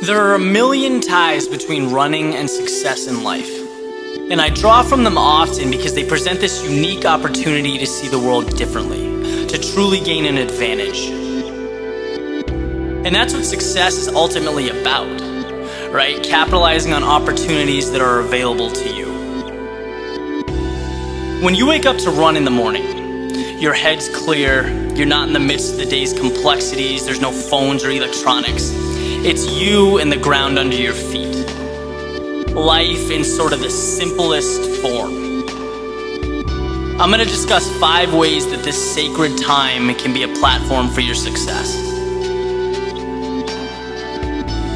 There are a million ties between running and success in life, and I draw from them often because they present this unique opportunity to see the world differently, to truly gain an advantage. And that's what success is ultimately about, right? Capitalizing on opportunities that are available to you. When you wake up to run in the morning, your head's clear, you're not in the midst of the day's complexities, there's no phones or electronics. It's you and the ground under your feet. Life in sort of the simplest form. I'm going to discuss 5 ways that this sacred time can be a platform for your success.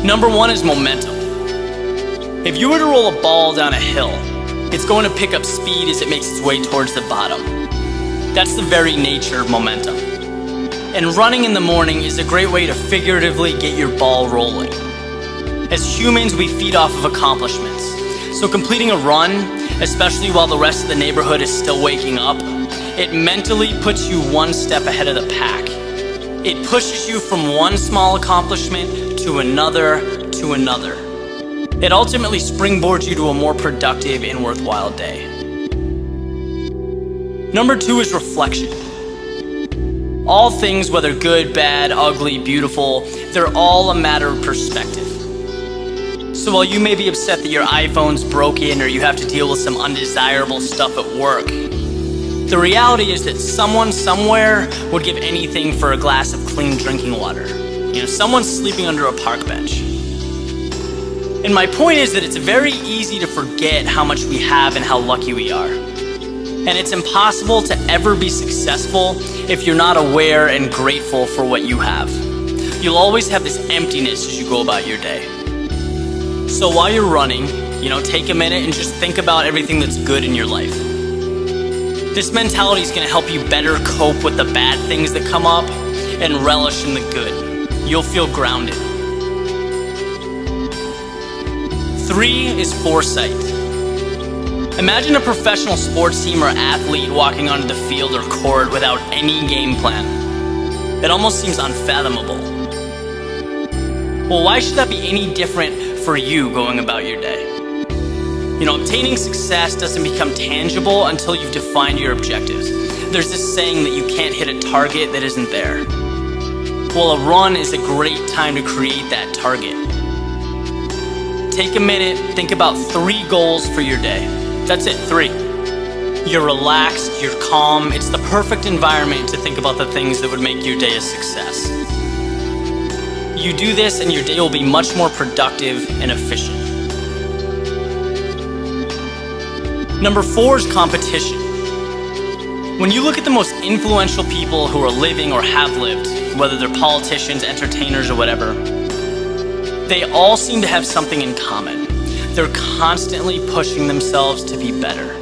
Number 1 is momentum. If you were to roll a ball down a hill, it's going to pick up speed as it makes its way towards the bottom. That's the very nature of momentum. And running in the morning is a great way to figuratively get your ball rolling. As humans, we feed off of accomplishments. So completing a run, especially while the rest of the neighborhood is still waking up, it mentally puts you one step ahead of the pack. It pushes you from one small accomplishment to another to another. It ultimately springboards you to a more productive and worthwhile day. Number 2 is reflection. All things, whether good, bad, ugly, beautiful, they're all a matter of perspective. So while you may be upset that your iPhone's broken or you have to deal with some undesirable stuff at work, the reality is that someone somewhere would give anything for a glass of clean drinking water. Someone's sleeping under a park bench. And my point is that it's very easy to forget how much we have and how lucky we are. And it's impossible to ever be successful if you're not aware and grateful for what you have. You'll always have this emptiness as you go about your day. So while you're running, take a minute and just think about everything that's good in your life. This mentality is going to help you better cope with the bad things that come up and relish in the good. You'll feel grounded. 3 is foresight. Imagine a professional sports team or athlete walking onto the field or court without any game plan. It almost seems unfathomable. Well, why should that be any different for you going about your day? Obtaining success doesn't become tangible until you've defined your objectives. There's this saying that you can't hit a target that isn't there. Well, a run is a great time to create that target. Take a minute, think about 3 goals for your day. That's it, 3. You're relaxed, you're calm, it's the perfect environment to think about the things that would make your day a success. You do this and your day will be much more productive and efficient. Number 4 is competition. When you look at the most influential people who are living or have lived, whether they're politicians, entertainers, or whatever, they all seem to have something in common. They're constantly pushing themselves to be better.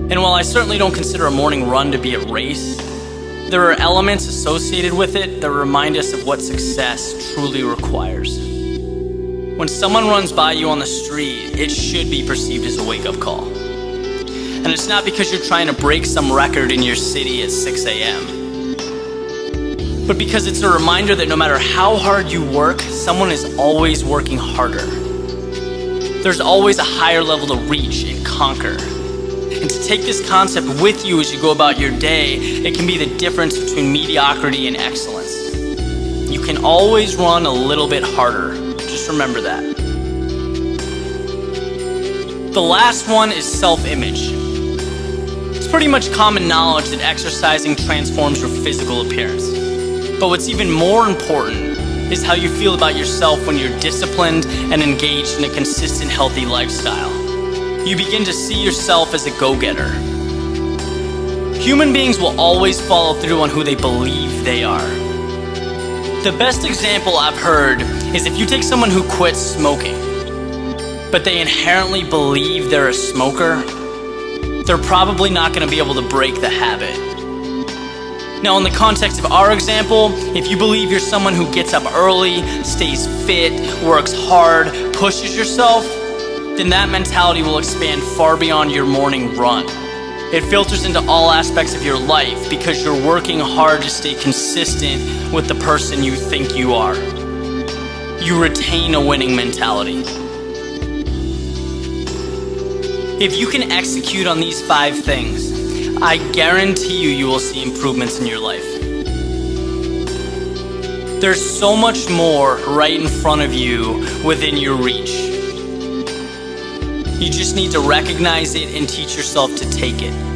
And while I certainly don't consider a morning run to be a race, there are elements associated with it that remind us of what success truly requires. When someone runs by you on the street, it should be perceived as a wake-up call. And it's not because you're trying to break some record in your city at 6 a.m., but because it's a reminder that no matter how hard you work, someone is always working harder. There's always a higher level to reach and conquer. And to take this concept with you as you go about your day, it can be the difference between mediocrity and excellence. You can always run a little bit harder. Just remember that. The last one is self-image. It's pretty much common knowledge that exercising transforms your physical appearance. But what's even more important is how you feel about yourself when you're disciplined and engaged in a consistent, healthy lifestyle. You begin to see yourself as a go-getter. Human beings will always follow through on who they believe they are. The best example I've heard is if you take someone who quits smoking, but they inherently believe they're a smoker, they're probably not going to be able to break the habit. Now, in the context of our example, if you believe you're someone who gets up early, stays fit, works hard, pushes yourself, then that mentality will expand far beyond your morning run. It filters into all aspects of your life because you're working hard to stay consistent with the person you think you are. you retain a winning mentality. If you can execute on these 5 things, I guarantee you will see improvements in your life. There's so much more right in front of you within your reach. You just need to recognize it and teach yourself to take it.